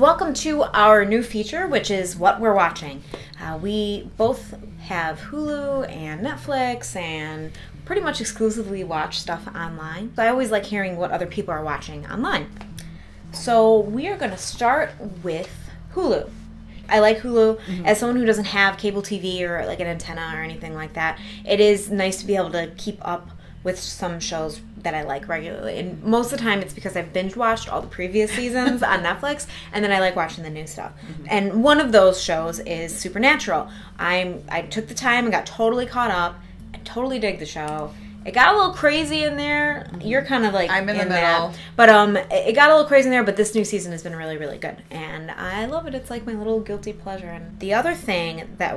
welcome to our new feature, which is What We're Watching. We both have Hulu and Netflix and pretty much exclusively watch stuff online. So I always like hearing what other people are watching online. So we are going to start with Hulu. I like Hulu. As someone who doesn't have cable TV or like an antenna or anything like that, it is nice to be able to keep up with some shows that I like regularly. And most of the time it's because I've binge watched all the previous seasons on Netflix, and then I like watching the new stuff. And one of those shows is Supernatural. I took the time and got totally caught up. I totally dig the show. It got a little crazy in there. You're kind of like I'm in the middle. that. But it got a little crazy in there, but this new season has been really, really good. And I love it. It's like my little guilty pleasure. And the other thing that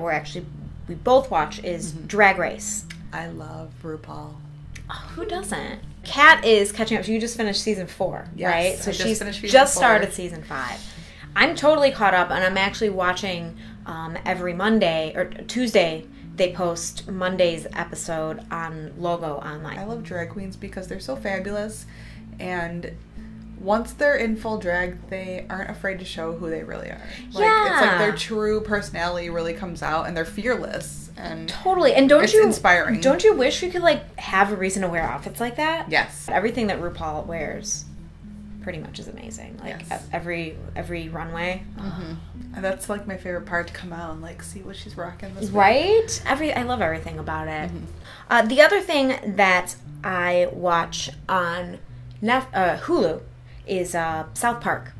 we both watch is Drag Race. I love RuPaul. Oh, who doesn't? Kat is catching up. You just finished season 4, yes, right? So she's just started season 5. I'm totally caught up, and I'm actually watching every Monday or Tuesday. They post Monday's episode on Logo online. I love drag queens because they're so fabulous, and once they're in full drag, they aren't afraid to show who they really are. It's like their true personality really comes out, and they're fearless. And totally. And it's inspiring. Don't you wish we could like have a reason to wear outfits like that? Yes. Everything that RuPaul wears pretty much is amazing. Like every runway. And that's like my favorite part, to come out and like see what she's rocking this week. Right? I love everything about it. The other thing that I watch on Hulu is South Park,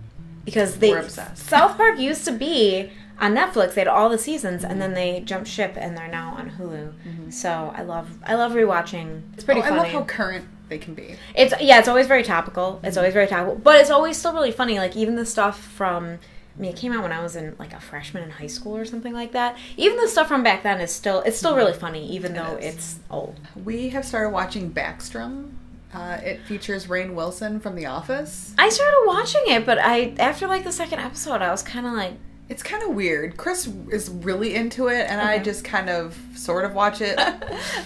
because we're obsessed. South Park used to be on Netflix. They had all the seasons, and then they jumped ship, and they're now on Hulu. So I love rewatching. It's pretty funny. I love how current they can be. It's always very topical. It's always very topical, but it's always still really funny. Like even the stuff from, it came out when I was in like a freshman in high school or something like that. Even the stuff from back then is still really funny, even though it's old. We have started watching Backstrom. It features Rainn Wilson from The Office. I started watching it, but after like the second episode, I was kind of like, it's kind of weird. Chris is really into it, and I just kind of sort of watch it.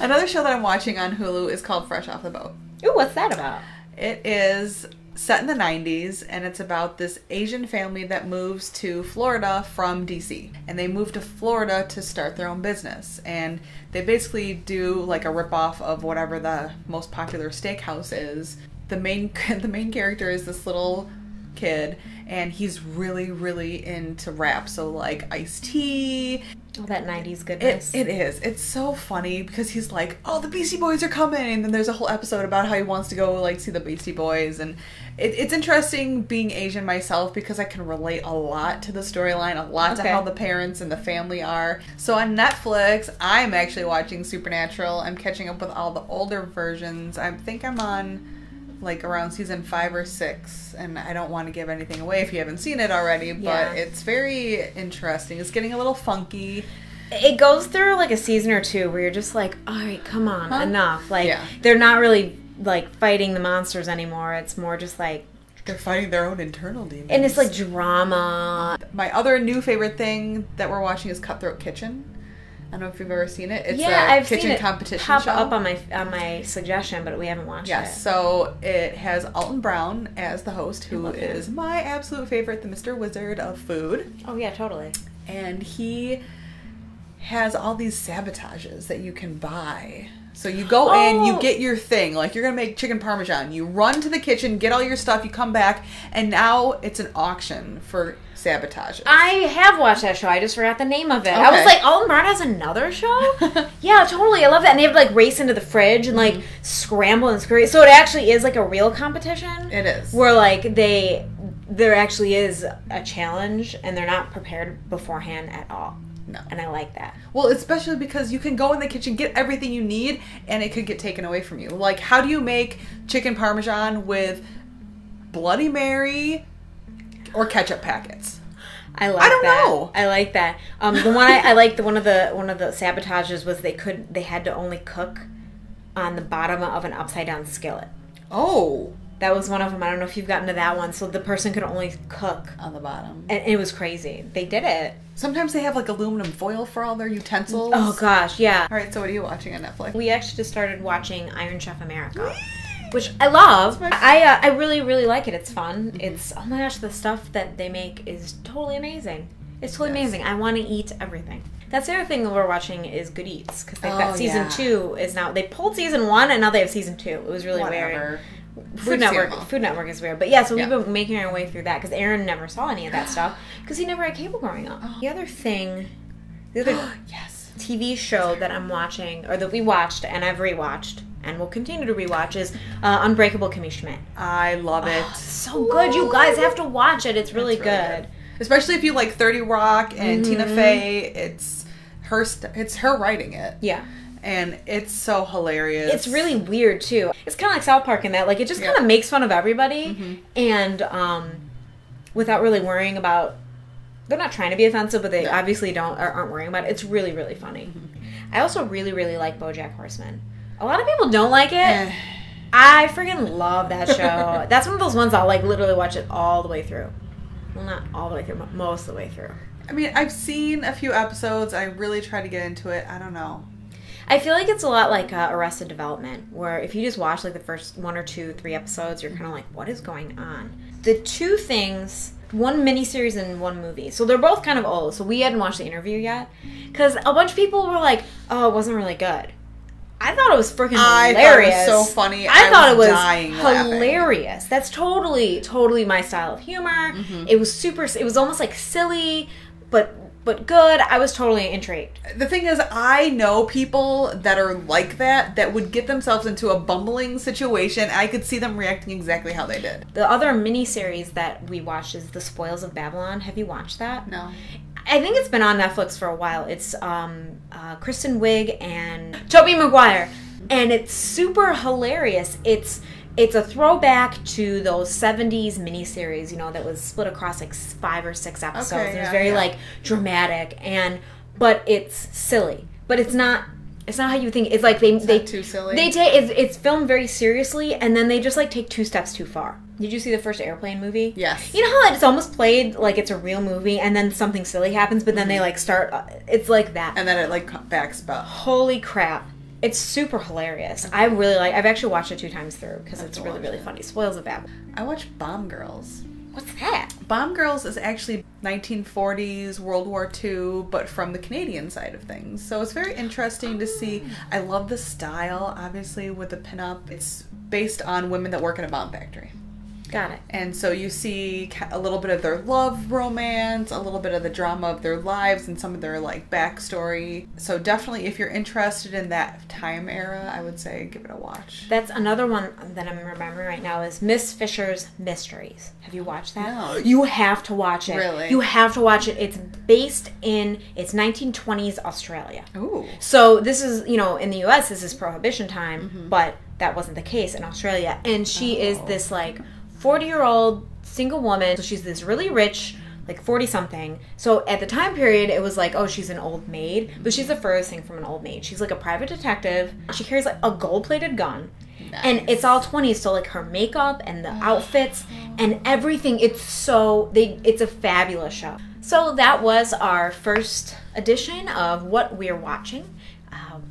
Another show that I'm watching on Hulu is called Fresh Off the Boat. Ooh, what's that about? It is set in the 90s, and it's about this Asian family that moves to Florida from DC. And they move to Florida to start their own business. And they basically do like a ripoff of whatever the most popular steakhouse is. The main character is this little kid, and he's really, really into rap. So like Ice-T. Oh, that 90s goodness. It is. It's so funny because he's like, oh, the Beastie Boys are coming. And then there's a whole episode about how he wants to go like see the Beastie Boys. And it's interesting being Asian myself because I can relate a lot to the storyline, a lot to how the parents and the family are. So on Netflix, I'm actually watching Supernatural. I'm catching up with all the older versions. I think I'm on like around season 5 or 6, and I don't want to give anything away if you haven't seen it already, but it's very interesting. It's getting a little funky. It goes through like a season or two where you're just like, all right, come on, enough. Like they're not really like fighting the monsters anymore. It's more just like they're fighting their own internal demons. And it's like drama. My other new favorite thing that we're watching is Cutthroat Kitchen. I don't know if you've ever seen it. It's I've kitchen seen it competition pop show. up on my suggestion, but we haven't watched it. Yes, so it has Alton Brown as the host, who is my absolute favorite, the Mr. Wizard of food. Oh yeah, totally. And he has all these sabotages that you can buy. So you go in, you get your thing, like you're going to make chicken parmesan. You run to the kitchen, get all your stuff, you come back, and now it's an auction for sabotages. I have watched that show. I just forgot the name of it. I was like, Alton Brown has another show? Yeah, totally. I love that. And they have to like race into the fridge and like scramble and scurry. So it actually is like a real competition. It is. Where like there actually is a challenge and they're not prepared beforehand at all. No. And I like that. Well, especially because you can go in the kitchen, get everything you need, and it could get taken away from you. Like, how do you make chicken parmesan with Bloody Mary or ketchup packets? I don't know. I like that. The one I liked, one of the sabotages was they had to only cook on the bottom of an upside down skillet. Oh. That was one of them. I don't know if you've gotten to that one. So the person could only cook on the bottom. And it was crazy. They did it. Sometimes they have like aluminum foil for all their utensils. Oh gosh, yeah. All right, so what are you watching on Netflix? We actually just started watching Iron Chef America. which I love. I really, really like it. It's fun. It's, oh my gosh, the stuff that they make is totally amazing. It's totally amazing. I want to eat everything. That's the other thing that we're watching is Good Eats, because they've got season 2 is now, they pulled season 1 and now they have season 2. It was really weird. Food Network is weird. But yeah, so we've been making our way through that because Aaron never saw any of that stuff because he never had cable growing up. The other TV show that I'm watching, or that we watched and I've rewatched and will continue to rewatch, is Unbreakable Kimmy Schmidt. I love it. So good. You guys have to watch it. It's really good. Especially if you like 30 Rock and Tina Fey. It's her writing it. Yeah. And it's so hilarious. It's really weird too. It's kind of like South Park in that, like, it just kind of makes fun of everybody, and without really worrying about. They're not trying to be offensive, but they obviously aren't worrying about it. It's really, really funny. I also really, really like BoJack Horseman. A lot of people don't like it. I freaking love that show. That's one of those ones I'll like literally watch it all the way through. Well, not all the way through, but most of the way through. I mean, I've seen a few episodes. I really try to get into it. I don't know. I feel like it's a lot like Arrested Development, where if you just watch like the first 1 or 2, 3 episodes, you're kind of like, what is going on? The two things, one miniseries and one movie. So they're both kind of old, so we hadn't watched The Interview yet. Because a bunch of people were like, oh, it wasn't really good. I thought it was freaking hilarious. I thought it was so funny. I thought it was laughing. hilarious. That's totally my style of humor. It was it was almost like silly, but good. I was totally intrigued. The thing is, I know people that are like that would get themselves into a bumbling situation. I could see them reacting exactly how they did. The other miniseries that we watched is The Spoils of Babylon. Have you watched that? No. I think it's been on Netflix for a while. It's Kristen Wiig and Tobey Maguire, and it's super hilarious. It's a throwback to those 70s miniseries, that was split across like 5 or 6 episodes. Okay, it was very like dramatic, but it's silly. But it's not how you think. It's like they too silly. It's filmed very seriously, and then they just like take 2 steps too far. Did you see the first Airplane movie? Yes. You know how it's almost played like it's a real movie, and then something silly happens, but then they like start. It's like that. And then it like backs up. Holy crap! It's super hilarious. I really like. I've actually watched it 2 times through because it's really, really funny. Spoils of Babylon. I watched Bomb Girls. What's that? Bomb Girls is actually 1940s World War II, but from the Canadian side of things. So it's very interesting to see. I love the style, obviously, with the pinup. It's based on women that work in a bomb factory. Got it. And so you see a little bit of their love romance, a little bit of the drama of their lives, and some of their like backstory. So definitely, if you're interested in that time era, I would say give it a watch. That's another one that I'm remembering right now is Miss Fisher's Mysteries. Have you watched that? No. You have to watch it. Really? You have to watch it. It's based in 1920s Australia. Ooh. So this is, in the US, this is Prohibition time, but that wasn't the case in Australia. And she is this like 40-year-old single woman. So she's this really rich, like 40-something. So at the time period, it was like, oh, she's an old maid. But she's the furthest thing from an old maid. She's like a private detective. She carries like a gold-plated gun. Nice. And it's all 20s. So like her makeup and the outfits and everything. It's a fabulous show. So that was our first edition of What We're Watching.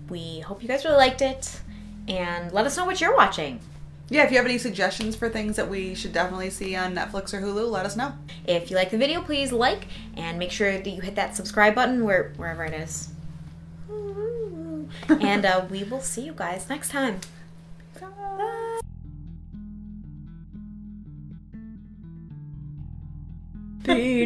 We hope you guys really liked it. And let us know what you're watching. Yeah, if you have any suggestions for things that we should definitely see on Netflix or Hulu, let us know. If you like the video, please like, and make sure that you hit that subscribe button wherever it is. And we will see you guys next time. Bye. Be